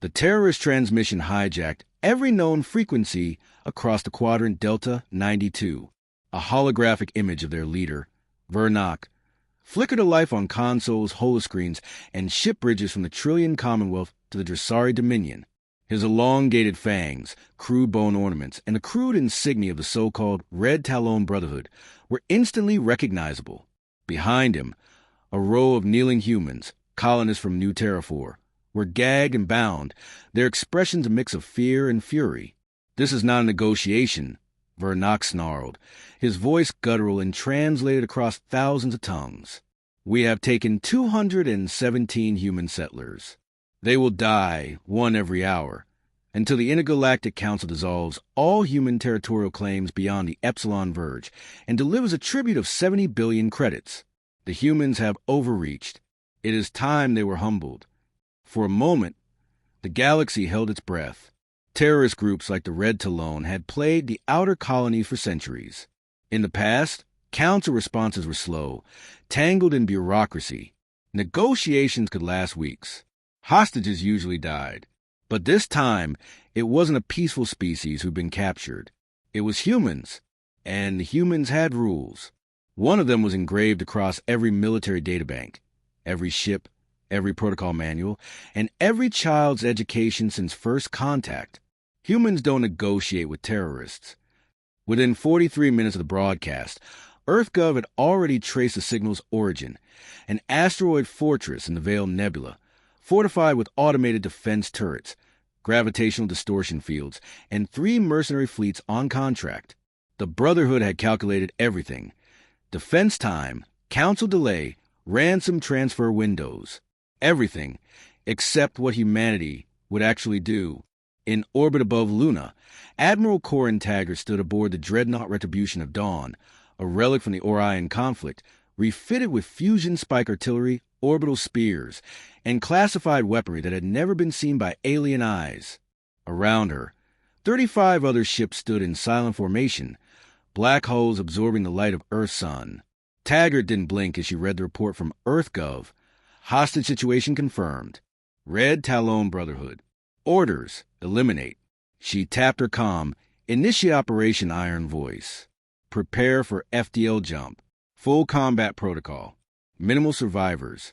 The terrorist transmission hijacked every known frequency across the quadrant Delta 92. A holographic image of their leader, Vernock, flickered to life on consoles, holoscreens, and ship bridges from the Trillion Commonwealth to the Dressari Dominion. His elongated fangs, crude bone ornaments, and the crude insignia of the so-called Red Talon Brotherhood were instantly recognizable. Behind him, a row of kneeling humans, colonists from New Terrafor, were gagged and bound, their expressions a mix of fear and fury. "This is not a negotiation," Vernock snarled, his voice guttural and translated across thousands of tongues. "We have taken 217 human settlers. They will die, one every hour, until the Intergalactic Council dissolves all human territorial claims beyond the Epsilon Verge and delivers a tribute of 70 billion credits. The humans have overreached. It is time they were humbled." For a moment, the galaxy held its breath. Terrorist groups like the Red Talon had plagued the outer colonies for centuries. In the past, council responses were slow, tangled in bureaucracy. Negotiations could last weeks. Hostages usually died. But this time, it wasn't a peaceful species who'd been captured. It was humans, and the humans had rules. One of them was engraved across every military databank, every ship, every protocol manual, and every child's education since first contact. Humans don't negotiate with terrorists. Within 43 minutes of the broadcast, EarthGov had already traced the signal's origin, an asteroid fortress in the Veil Nebula, fortified with automated defense turrets, gravitational distortion fields, and 3 mercenary fleets on contract. The Brotherhood had calculated everything: defense time, council delay, ransom transfer windows. Everything, except what humanity would actually do. In orbit above Luna, Admiral Corin Taggart stood aboard the dreadnought Retribution of Dawn, a relic from the Orion conflict, refitted with fusion spike artillery, orbital spears, and classified weaponry that had never been seen by alien eyes. Around her, 35 other ships stood in silent formation, black holes absorbing the light of Earth's sun. Taggart didn't blink as she read the report from EarthGov. Hostage situation confirmed. Red Talon Brotherhood. Orders: eliminate. She tapped her comm. Initiate operation, Iron Voice. Prepare for FDL jump. Full combat protocol. Minimal survivors.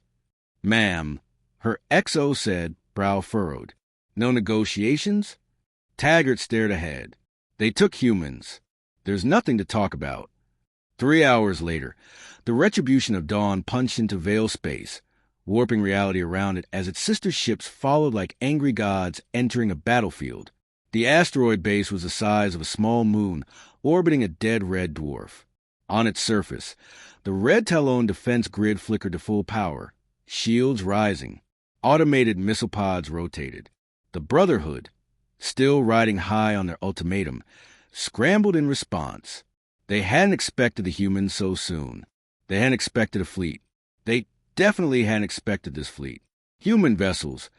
Ma'am, her XO said, brow furrowed. No negotiations? Taggart stared ahead. They took humans. There's nothing to talk about. 3 hours later, the Retribution of Dawn punched into Veil space, warping reality around it as its sister ships followed like angry gods entering a battlefield. The asteroid base was the size of a small moon orbiting a dead red dwarf. On its surface, the Red Talon defense grid flickered to full power, shields rising. Automated missile pods rotated. The Brotherhood, still riding high on their ultimatum, scrambled in response. They hadn't expected the humans so soon. They hadn't expected a fleet. They definitely hadn't expected this fleet. Human vessels,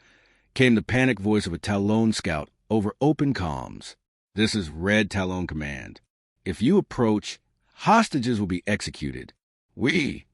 came the panicked voice of a Talon scout over open comms. This is Red Talon Command. If you approach, hostages will be executed. The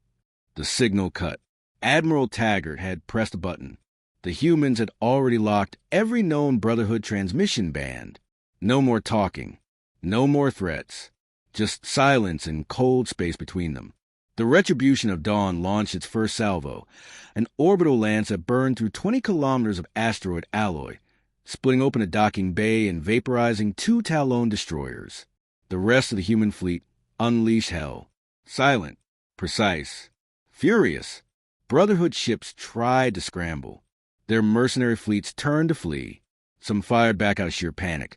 signal cut. Admiral Taggart had pressed a button. The humans had already locked every known Brotherhood transmission band. No more talking. No more threats. Just silence and cold space between them. The Retribution of Dawn launched its first salvo, an orbital lance that burned through 20 kilometers of asteroid alloy, splitting open a docking bay and vaporizing 2 Talon destroyers. The rest of the human fleet unleashed hell. Silent, precise, furious. Brotherhood ships tried to scramble. Their mercenary fleets turned to flee. Some fired back out of sheer panic,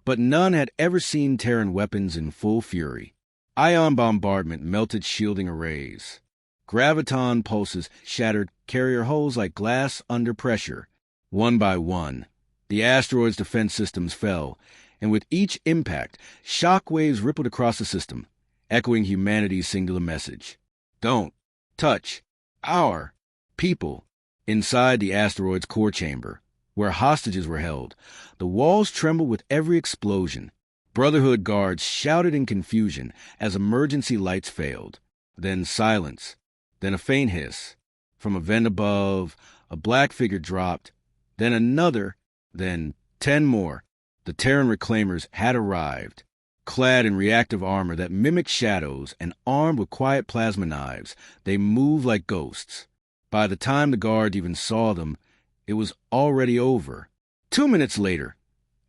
but none had ever seen Terran weapons in full fury. Ion bombardment melted shielding arrays. Graviton pulses shattered carrier hulls like glass under pressure. One by one, the asteroid's defense systems fell, and with each impact, shock waves rippled across the system, echoing humanity's singular message. Don't touch our people. Inside the asteroid's core chamber, where hostages were held, the walls trembled with every explosion. Brotherhood guards shouted in confusion as emergency lights failed. Then silence. Then a faint hiss. From a vent above, a black figure dropped. Then another, Then 10 more. The Terran reclaimers had arrived. Clad in reactive armor that mimicked shadows and armed with quiet plasma knives, they moved like ghosts. By the time the guard even saw them, it was already over. 2 minutes later,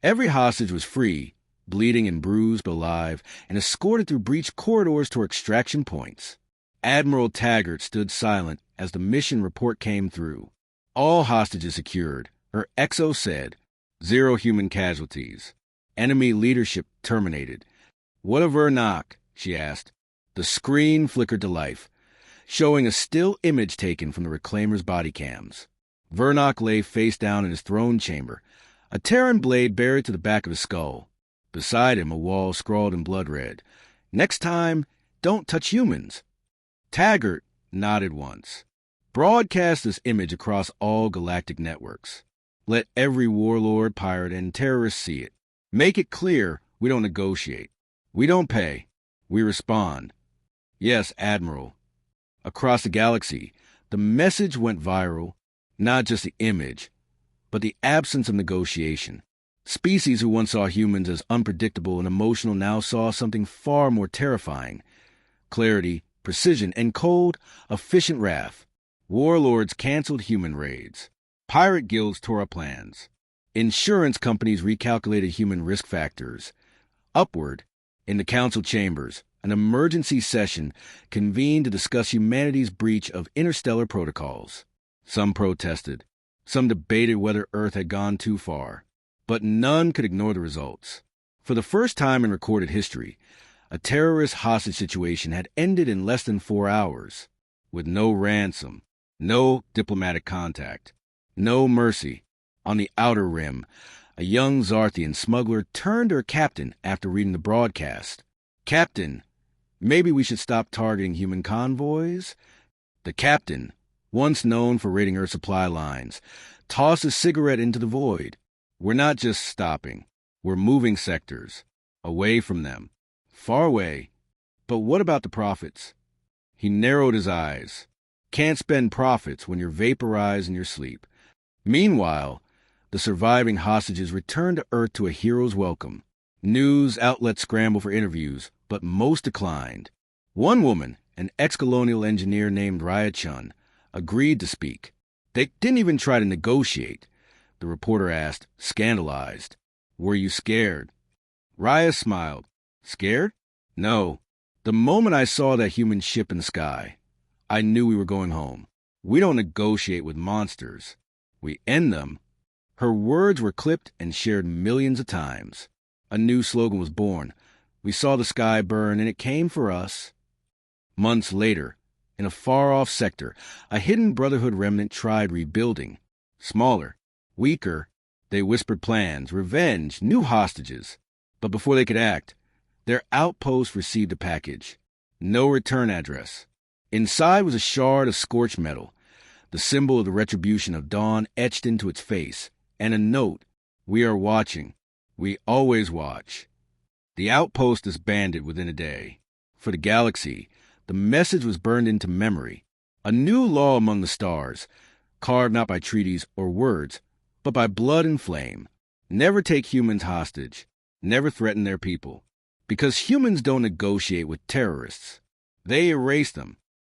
every hostage was free, bleeding and bruised but alive, and escorted through breached corridors to extraction points. Admiral Taggart stood silent as the mission report came through. All hostages secured, her XO said. 0 human casualties. Enemy leadership terminated. What of Vernock? She asked. The screen flickered to life, showing a still image taken from the Reclaimer's body cams. Vernock lay face down in his throne chamber, a Terran blade buried to the back of his skull. Beside him, a wall scrawled in blood red. Next time, don't touch humans. Taggart nodded once. Broadcast this image across all galactic networks. Let every warlord, pirate, and terrorist see it. Make it clear we don't negotiate. We don't pay. We respond. Yes, Admiral. Across the galaxy, the message went viral, not just the image, but the absence of negotiation. Species who once saw humans as unpredictable and emotional now saw something far more terrifying. Clarity, precision, and cold, efficient wrath. Warlords canceled human raids. Pirate guilds tore up plans. Insurance companies recalculated human risk factors. Upward, in the council chambers, an emergency session convened to discuss humanity's breach of interstellar protocols. Some protested. Some debated whether Earth had gone too far. But none could ignore the results. For the first time in recorded history, a terrorist hostage situation had ended in less than 4 hours, with no ransom, no diplomatic contact, no mercy. On the outer rim, a young Zarthian smuggler turned to her captain after reading the broadcast. Captain, maybe we should stop targeting human convoys? The captain, once known for raiding Earth supply lines, tossed a cigarette into the void. We're not just stopping. We're moving sectors. Away from them. Far away. But what about the profits? He narrowed his eyes. Can't spend profits when you're vaporized in your sleep. Meanwhile, the surviving hostages returned to Earth to a hero's welcome. News outlets scrambled for interviews, but most declined. One woman, an ex-colonial engineer named Raya Chun, agreed to speak. They didn't even try to negotiate. The reporter asked, scandalized, "Were you scared?" Raya smiled. Scared? No. The moment I saw that human ship in the sky, I knew we were going home. We don't negotiate with monsters. We end them. Her words were clipped and shared millions of times. A new slogan was born. We saw the sky burn, and it came for us. Months later, in a far-off sector, a hidden Brotherhood remnant tried rebuilding. Smaller, weaker, they whispered plans, revenge, new hostages. But before they could act, their outpost received a package. No return address. Inside was a shard of scorched metal, the symbol of the retribution of dawn etched into its face, and a note, "We are watching. We always watch." The outpost disbanded within a day. For the galaxy, the message was burned into memory. A new law among the stars, carved not by treaties or words, but by blood and flame. Never take humans hostage. Never threaten their people. Because humans don't negotiate with terrorists. They erase them.